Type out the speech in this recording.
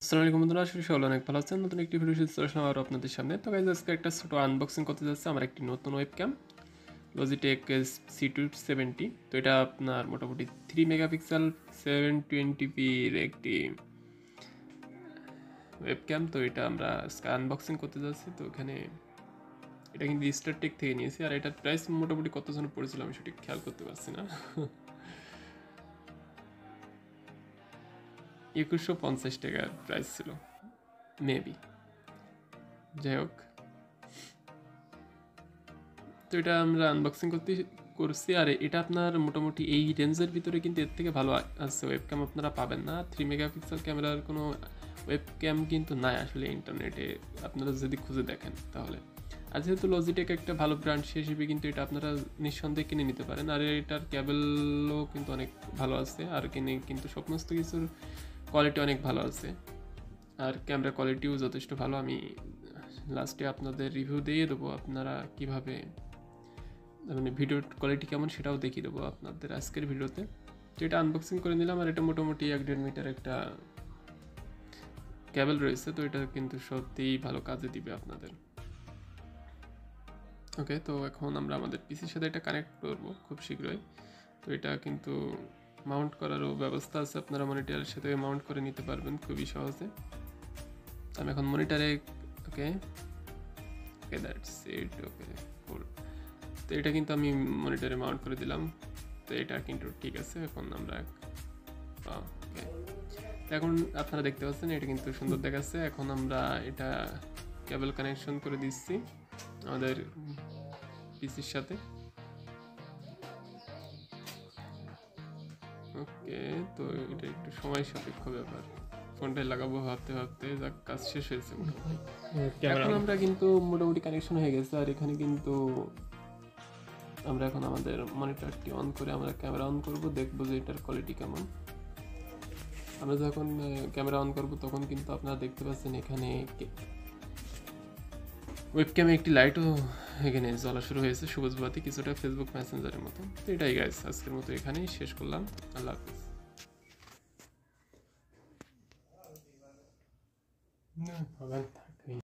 আসসালামু আলাইকুম বন্ধুরা, আশা করি সকলে অনেক ভালো আছেন। নতুন একটি ভিডিও শুরু করলাম আবার আপনাদের সামনে। তো গাইস, আজকে একটা ছোট আনবক্সিং করতে যাচ্ছে আমার একটি নতুন ওয়েবক্যাম Logitech C270। তো এটা আপনার মোটামুটি 3 মেগাপিক্সেল 720p এর একটি ওয়েবক্যাম। তো এটা আমরা আজকে আনবক্সিং করতে যাচ্ছি। তো এখানে এটা কিন্তু স্টারটেক থেকে নিয়েছি, আর এটার প্রাইস মোটামুটি কত যেন পড়েছিল আমি সঠিক খেয়াল করতে পারছি না। 2150 টাকার প্রাইস ছিল মেবি। যাই হোক, তো এটা আমরা আনবক্সিং করছি। আর এটা আপনার মোটামুটি এই রেঞ্জের ভিতরে কিন্তু এর থেকে ভালো আছে ওয়েবক্যাম আপনারা পাবেন না। 3 মেগাপিক্সেল ক্যামেরার কোনো ওয়েবক্যাম কিন্তু নাই আসলে ইন্টারনেটে, আপনারা যদি খুঁজে দেখেন তাহলে। আর যেহেতু লজিটেক একটা ভালো ব্র্যান্ড, সেই হিসেবে কিন্তু এটা আপনারা নিঃসন্দেহে কিনে নিতে পারেন। আর এটার ক্যাবেলও কিন্তু অনেক ভালো আছে, আর কিনে কিন্তু সমস্ত কিছুর কোয়ালিটি অনেক ভালো আছে, আর ক্যামেরা কোয়ালিটিও যথেষ্ট ভালো। আমি লাস্টে আপনাদের রিভিউ দিয়ে দেবো, আপনারা কীভাবে মানে ভিডিওর কোয়ালিটি কেমন সেটাও দেখিয়ে দেবো আপনাদের আজকের ভিডিওতে। তো এটা আনবক্সিং করে নিলাম, আর এটা মোটামুটি 1.5 মিটার একটা কেবল রয়েছে। তো এটা কিন্তু সত্যিই ভালো কাজে দিবে আপনাদের। ওকে, তো এখন আমরা আমাদের পিসির সাথে এটা কানেক্ট করব খুব শীঘ্রই। তো এটা কিন্তু মাউন্ট করারও ব্যবস্থা আছে, আপনারা মনিটরের সাথে মাউন্ট করে নিতে পারবেন খুবই সহজে। আমি এখন মনিটরে ওকে দ্যাটস ইট। ওকে কুল। তো এটা কিন্তু আমি মনিটরে মাউন্ট করে দিলাম। তো এটা কিন্তু ঠিক আছে। এখন আমরা ওকে, এখন আপনারা দেখতে পাচ্ছেন এটা কিন্তু সুন্দর দেখাচ্ছে। এখন আমরা এটা কেবল কানেকশন করে দিচ্ছি আমাদের পিসির সাথে। ওকে, তো এটা একটু সময় সাপেক্ষ ব্যাপার, ফোনটায় লাগাবো ভাবতে ভাবতে যাক কাজ শেষ হয়েছে মোটামুটি। এখন আমরা কিন্তু মোটামুটি কানেকশন হয়ে গেছে। আর এখানে কিন্তু আমরা এখন আমাদের মনিটরটি অন করে আমরা ক্যামেরা অন করব, দেখবো যে এটার কোয়ালিটি কেমন। আমরা যখন ক্যামেরা অন করব তখন কিন্তু আপনারা দেখতে পাচ্ছেন এখানে ওয়েবক্যামে একটি লাইটও এখানে জ্বলা শুরু হয়েছে, সবুজ বাতি, কিছুটা ফেসবুক মেসেঞ্জারের মতো। তো এটাই গাইস, আজকের মতো এখানেই শেষ করলাম। আল্লাহ হাফিজ।